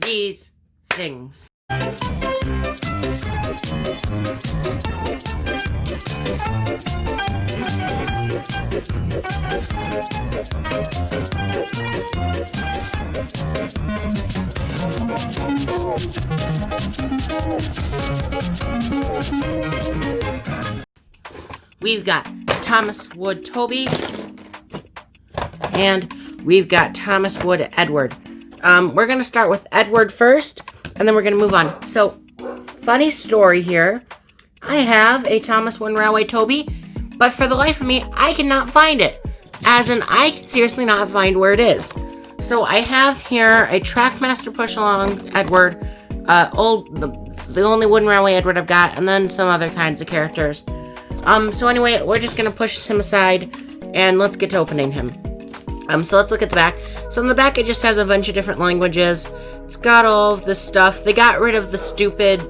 these things. We've got Thomas Wood Toby, and we've got Thomas Wood Edward. We're going to start with Edward first, and then we're going to move on. So, funny story here. I have a Thomas Wood Railway Toby, but for the life of me, I cannot find it. As in, I can seriously not find where it is. So, I have here a Trackmaster Push-Along Edward, the only Wooden Railway Edward I've got, and then some other kinds of characters. So anyway, we're just going to push him aside, and let's get to opening him. So let's look at the back. So in the back, it just has a bunch of different languages. It's got all of this stuff. They got rid of the stupid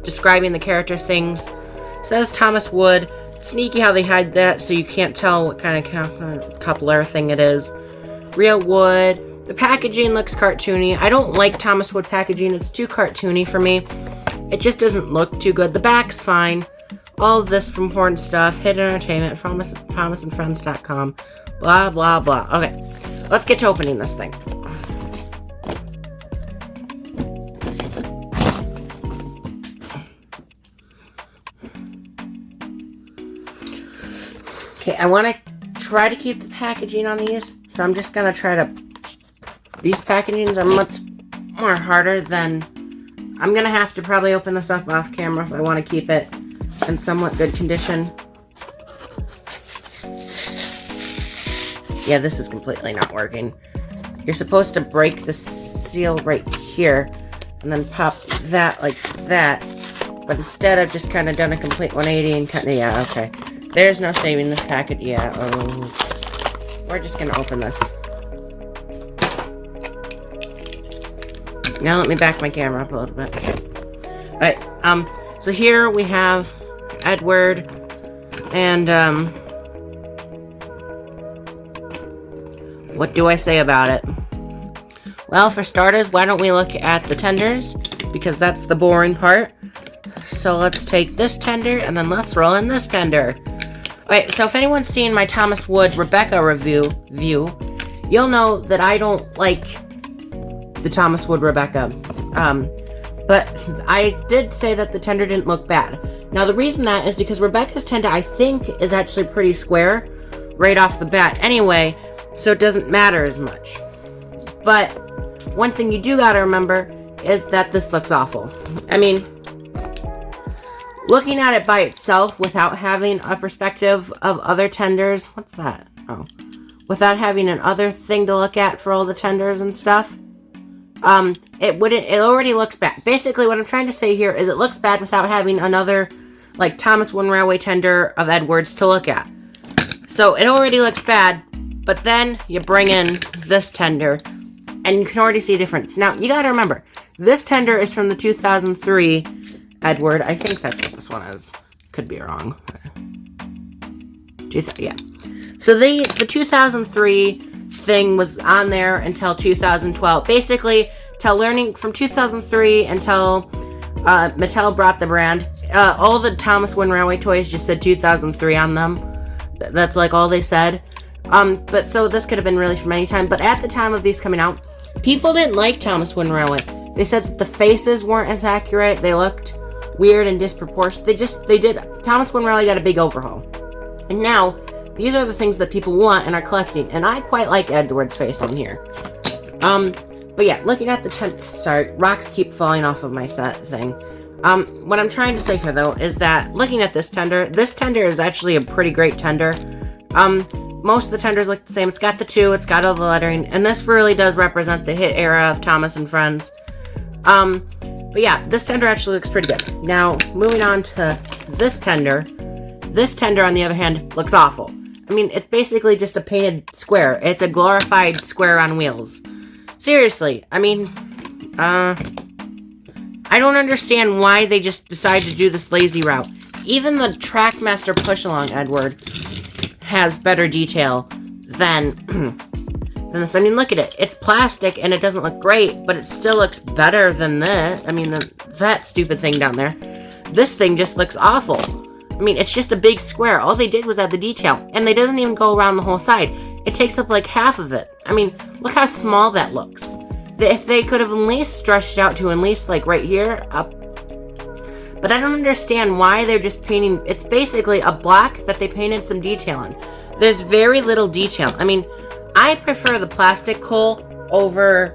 describing the character things. It says Thomas Wood. Sneaky how they hide that, so you can't tell what kind of coupler thing it is. Real wood. The packaging looks cartoony. I don't like Thomas Wood packaging. It's too cartoony for me. It just doesn't look too good. The back's fine. All of this from Important Stuff, Hidden Entertainment, PromiseandFriends.com, blah, blah, blah. Okay, let's get to opening this thing. Okay, I want to try to keep the packaging on these, so I'm just going to try to... These packagings are much more harder than... I'm going to have to probably open this up off camera if I want to keep it in somewhat good condition. Yeah, this is completely not working. You're supposed to break the seal right here and then pop that like that. But instead, I've just kind of done a complete 180 and kind of, yeah, okay. There's no saving this packet. Yeah, we're just going to open this. Now let me back my camera up a little bit. Alright, so here we have Edward, and, what do I say about it? Well, for starters, why don't we look at the tenders, because that's the boring part. So let's take this tender, and then let's roll in this tender. Alright, so if anyone's seen my Thomas Wood Rebecca review, you'll know that I don't like the Thomas Wood Rebecca. But I did say that the tender didn't look bad. Now, the reason that is because Rebecca's tender, I think, is actually pretty square right off the bat anyway, so it doesn't matter as much. But one thing you do gotta remember is that this looks awful. I mean, looking at it by itself without having a perspective of other tenders, what's that? Oh. Without having another thing to look at for all the tenders and stuff, it already looks bad. Basically, what I'm trying to say here is it looks bad without having another, like, Thomas Wood Railway tender of Edwards to look at. So, it already looks bad, but then you bring in this tender, and you can already see a difference. Now, you gotta remember, this tender is from the 2003 Edward. I think that's what this one is. Could be wrong. Yeah. So, the 2003 thing was on there until 2012. Basically, till learning from 2003 until Mattel brought the brand. All the Thomas Wood Railway toys just said 2003 on them. That's like all they said. But so this could have been really from any time. But at the time of these coming out, people didn't like Thomas Wood Railway. They said that the faces weren't as accurate. They looked weird and disproportionate. Thomas Wood Railway got a big overhaul. And now, these are the things that people want and are collecting. And I quite like Edward's face on here. But yeah, looking at the rocks keep falling off of my set thing. What I'm trying to say here, though, is that looking at this tender is actually a pretty great tender. Most of the tenders look the same. It's got the 2, it's got all the lettering, and this really does represent the hit era of Thomas and Friends. But yeah, this tender actually looks pretty good. Now, moving on to this tender. This tender, on the other hand, looks awful. I mean, it's basically just a painted square. It's a glorified square on wheels. Seriously, I mean, I don't understand why they just decided to do this lazy route. Even the Trackmaster Push-Along Edward has better detail than than this. I mean, look at it. It's plastic and it doesn't look great, but it still looks better than this. I mean, that stupid thing down there. This thing just looks awful. I mean, it's just a big square. All they did was add the detail, and they doesn't even go around the whole side. It takes up like half of it. I mean, look how small that looks. If they could have at least stretched out to at least like right here up. But I don't understand why they're just painting. It's basically a block that they painted some detail on. There's very little detail. I mean, I prefer the plastic coal over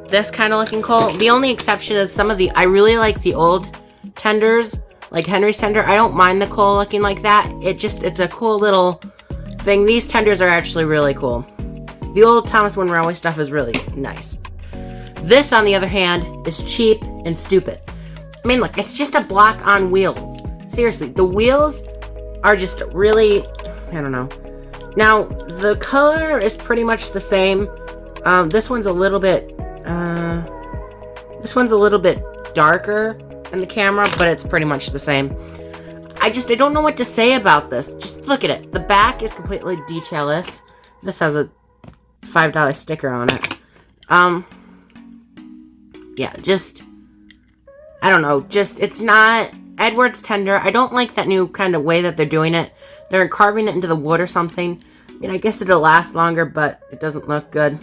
this kind of looking coal. The only exception is I really like the old tenders, like Henry's tender. I don't mind the coal looking like that. It's a cool little thing. These tenders are actually really cool. The old Thomas Wynn Railway stuff is really nice. This, on the other hand, is cheap and stupid. I mean, look, it's just a block on wheels. Seriously, the wheels are just really, I don't know. Now, the color is pretty much the same. This one's a little bit darker in the camera, but it's pretty much the same. I don't know what to say about this. Just look at it. The back is completely detailless. This has a $5 sticker on it. Yeah, I don't know. It's not Edward's tender. I don't like that new kind of way that they're doing it. They're carving it into the wood or something. I mean, I guess it'll last longer, but it doesn't look good.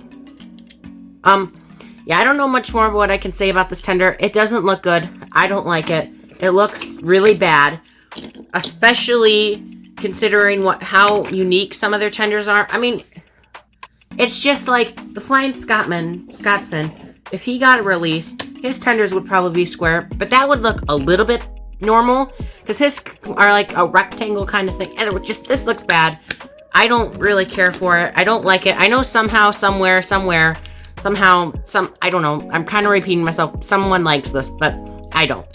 Yeah, I don't know much more about what I can say about this tender. It doesn't look good. I don't like it. It looks really bad, especially considering how unique some of their tenders are. I mean, it's just like the Flying Scotsman. If he got a release, his tenders would probably be square, but that would look a little bit normal because his are like a rectangle kind of thing. And this looks bad. I don't really care for it. I don't like it. I know somehow, somewhere, I don't know. I'm kind of repeating myself. Someone likes this, but I don't.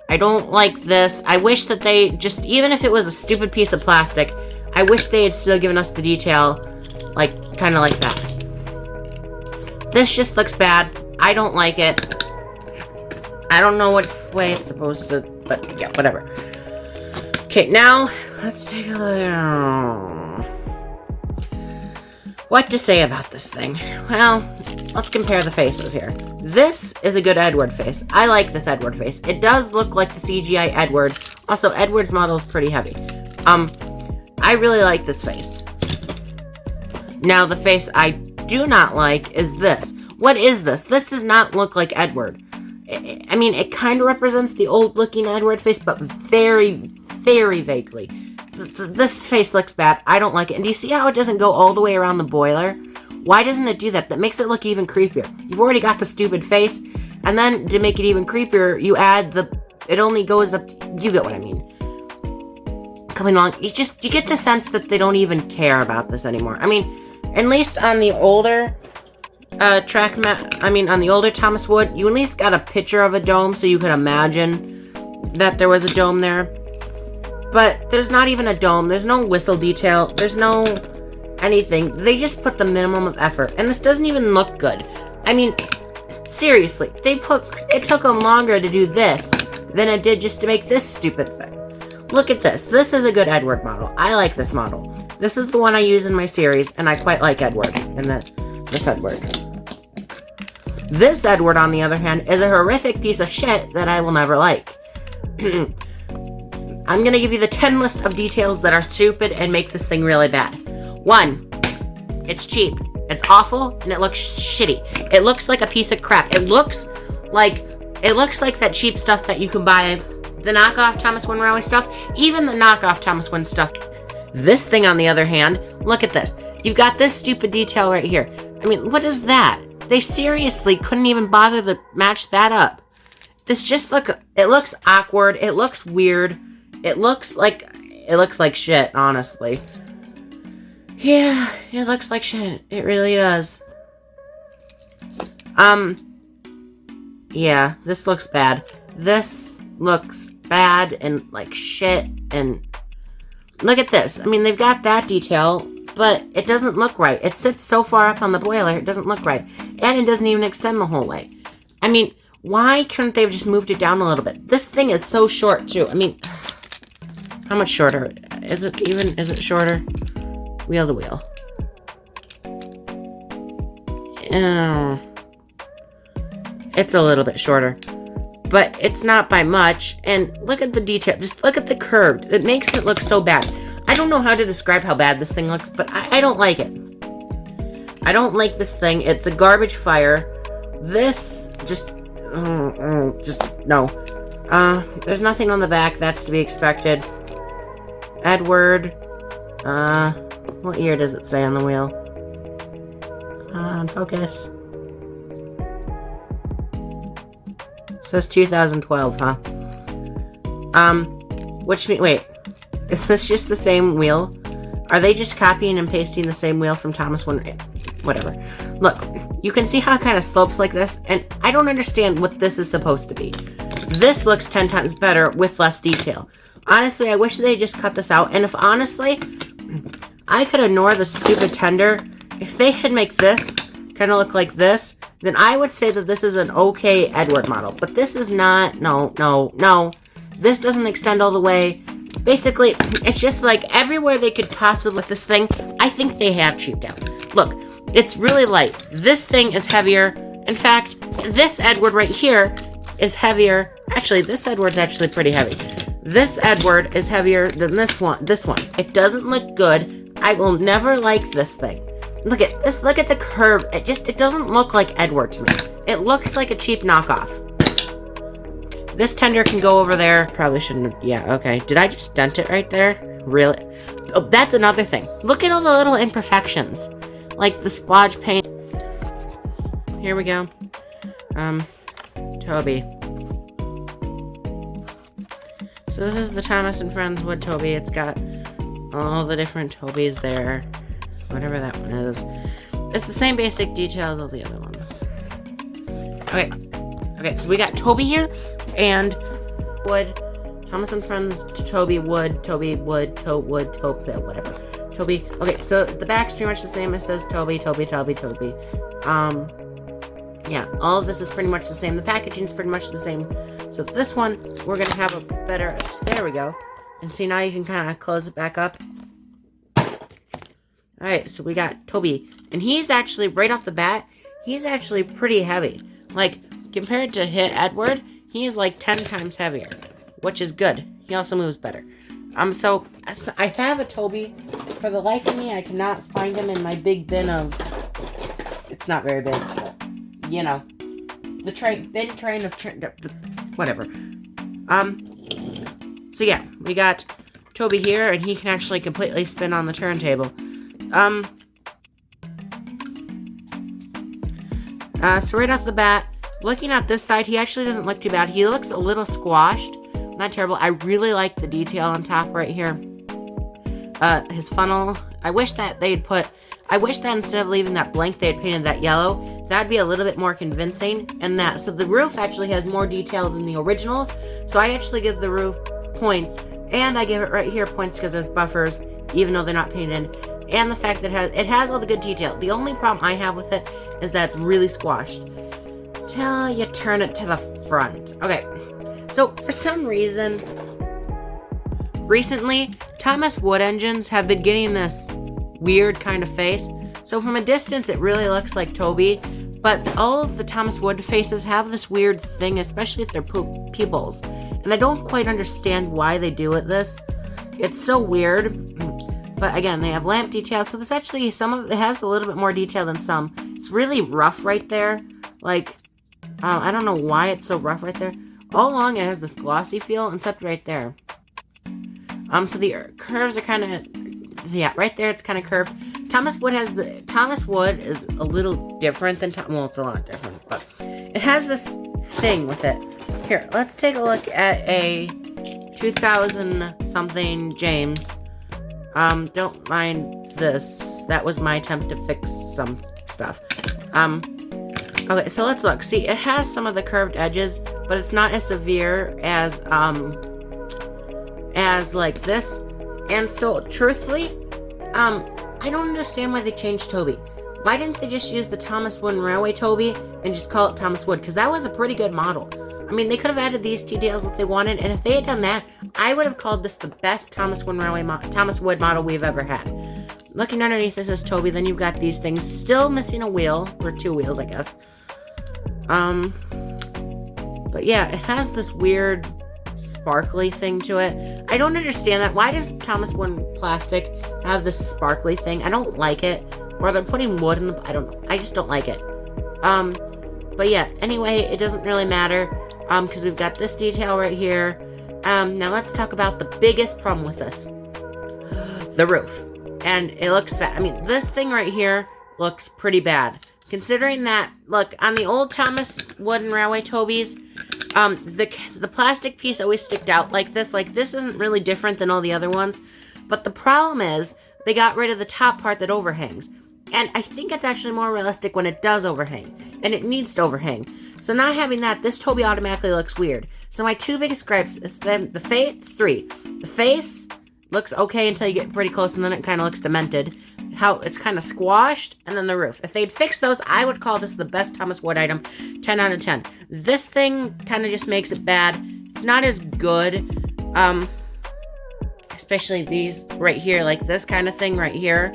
I don't like this. I wish that they even if it was a stupid piece of plastic, I wish they had still given us the detail, kind of like that. This just looks bad. I don't like it. I don't know which way it's supposed to, but yeah, whatever. Okay, now let's take a look. What to say about this thing? Well, let's compare the faces here. This is a good Edward face. I like this Edward face. It does look like the CGI Edward. Also, Edward's model is pretty heavy. I really like this face. Now, the face I do not like is this. What is this? This does not look like Edward. I mean, it kind of represents the old-looking Edward face, but very, very vaguely. This face looks bad. I don't like it. And do you see how it doesn't go all the way around the boiler? Why doesn't it do that? That makes it look even creepier. You've already got the stupid face, and then to make it even creepier, you add it only goes up, you get what I mean. Coming along, you get the sense that they don't even care about this anymore. I mean, at least on the older on the older Thomas Wood, you at least got a picture of a dome so you could imagine that there was a dome there. But there's not even a dome. There's no whistle detail. There's no anything. They just put the minimum of effort. And this doesn't even look good. I mean, seriously, it took them longer to do this than it did just to make this stupid thing. Look at this. This is a good Edward model. I like this model. This is the one I use in my series, and I quite like Edward. This Edward. This Edward, on the other hand, is a horrific piece of shit that I will never like. I'm going to give you the 10 list of details that are stupid and make this thing really bad. 1, it's cheap. It's awful, and it looks shitty. It looks like a piece of crap. It looks like that cheap stuff that you can buy, the knockoff Thomas Wynn Railway stuff, even the knockoff Thomas Wynn stuff. This thing, on the other hand, look at this. You've got this stupid detail right here. I mean, what is that? They seriously couldn't even bother to match that up. This it looks awkward. It looks weird. It looks like shit, honestly. Yeah, it looks like shit. It really does. Yeah, this looks bad. This looks bad and like shit, and look at this. I mean, they've got that detail, but it doesn't look right. It sits so far up on the boiler, it doesn't look right. And it doesn't even extend the whole way. I mean, why couldn't they have just moved it down a little bit? This thing is so short, too. I mean, how much shorter? Is it shorter? Wheel to wheel. it's a little bit shorter, but it's not by much. And look at the detail. Just look at the curve. It makes it look so bad. I don't know how to describe how bad this thing looks, but I don't like it. I don't like this thing. It's a garbage fire. This just no. There's nothing on the back. That's to be expected. Edward. What year does it say on the wheel? Come on, focus. It says 2012, huh? Which mean, wait. Is this just the same wheel? Are they just copying and pasting the same wheel from Thomas Wood? Whatever. Look, you can see how it kind of slopes like this, and I don't understand what this is supposed to be. This looks 10 times better with less detail. Honestly, I wish they just cut this out, and if honestly, I could ignore the stupid tender. If they had make this kind of look like this, then I would say that this is an okay Edward model, but this is not. No. This doesn't extend all the way. Basically, it's just like everywhere they could possibly with this thing, I think they have cheaped out. Look, it's really light. This thing is heavier. In fact, this Edward right here is heavier. Actually, this Edward's actually pretty heavy. This Edward is heavier than this one. It doesn't look good. I will never like this thing. Look at this. Look at the curve. It doesn't look like Edward to me. It looks like a cheap knockoff. This tender can go over there. Probably shouldn't have. Yeah, okay. Did I just dent it right there? Really? Oh, that's another thing. Look at all the little imperfections. Like the splodge paint. Here we go. Toby. So this is the Thomas and Friends Wood Toby. It's got all the different Tobys there. Whatever that one is. It's the same basic details of the other ones. Okay, so we got Toby here. And Wood. Thomas and Friends to Toby Wood. Toby Wood. Whatever. Toby. Okay, so the back's pretty much the same. It says Toby. Yeah, all of this is pretty much the same. The packaging's pretty much the same. So this one, we're going to have a better... There we go. And see, now you can kind of close it back up. Alright, so we got Toby. And he's actually, right off the bat, he's actually pretty heavy. Like, compared to Edward, he is like 10 times heavier. Which is good. He also moves better. So I have a Toby. For the life of me, I cannot find him in my big bin of... It's not very big, but, you know. The train of... whatever. So yeah, we got Toby here, and he can actually completely spin on the turntable. So right off the bat, looking at this side, he actually doesn't look too bad. He looks a little squashed. Not terrible. I really like the detail on top right here. His funnel. I wish that instead of leaving that blank, they had painted that yellow. That'd be a little bit more convincing. So the roof actually has more detail than the originals. So I actually give the roof points. And I give it right here points because there's buffers, even though they're not painted. And the fact that it has all the good detail. The only problem I have with it is that it's really squashed. Till you turn it to the front. Okay. So for some reason, recently, Thomas Wood engines have been getting this weird kind of face. So from a distance, it really looks like Toby. But all of the Thomas Wood faces have this weird thing, especially if they're pupils. And I don't quite understand why they do this. It's so weird. But again, they have lamp details. So this actually, it has a little bit more detail than some. It's really rough right there. Like, I don't know why it's so rough right there. All along it has this glossy feel, except right there. So the curves are kind of, yeah, right there it's kind of curved. Thomas Wood is a little different than, well, it's a lot different, but it has this thing with it. Here, let's take a look at a 2000-something James. Don't mind this. That was my attempt to fix some stuff. Okay, so let's look. See, it has some of the curved edges, but it's not as severe as like this. And so, truthfully, I don't understand why they changed Toby. Why didn't they just use the Thomas Wood Railway Toby and just call it Thomas Wood? Because that was a pretty good model. I mean, they could have added these details if they wanted, and if they had done that, I would have called this the best Thomas Wood model we've ever had. Looking underneath, this is Toby. Then you've got these things still missing a wheel, or 2 wheels, I guess. But yeah, it has this weird sparkly thing to it. I don't understand that. Why does Thomas Wood plastic have this sparkly thing? I don't like it. Or they're putting wood in the... I don't know. I just don't like it. But yeah, anyway, it doesn't really matter. Because we've got this detail right here. Now let's talk about the biggest problem with this. The roof. And it looks fat. I mean, this thing right here looks pretty bad. Considering that, look, on the old Thomas Wood and Railway Tobys, the plastic piece always sticked out like this. Like, this isn't really different than all the other ones. But the problem is, they got rid of the top part that overhangs. And I think it's actually more realistic when it does overhang. And it needs to overhang. So not having that, this Toby automatically looks weird. So my 2 biggest gripes is then the face, 3. The face looks okay until you get pretty close, and then it kind of looks demented. How it's kind of squashed, and then the roof. If they'd fixed those, I would call this the best Thomas Wood item. 10 out of 10. This thing kind of just makes it bad. It's not as good. Especially these right here, like this kind of thing right here.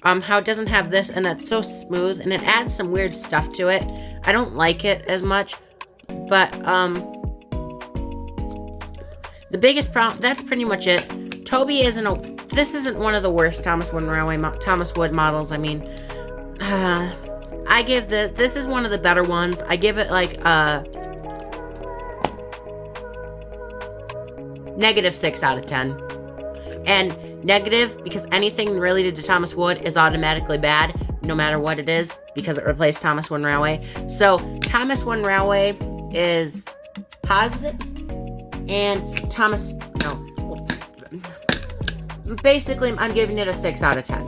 How it doesn't have this, and that's so smooth, and it adds some weird stuff to it. I don't like it as much, but, the biggest problem, that's pretty much it. Toby this isn't one of the worst Thomas Wood models. I mean, I give this is one of the better ones. I give it like -6 out of 10. And negative because anything related to Thomas Wood is automatically bad, no matter what it is, because it replaced Thomas Wood and Railway. So Thomas Wood and Railway is positive, and basically I'm giving it a 6 out of 10.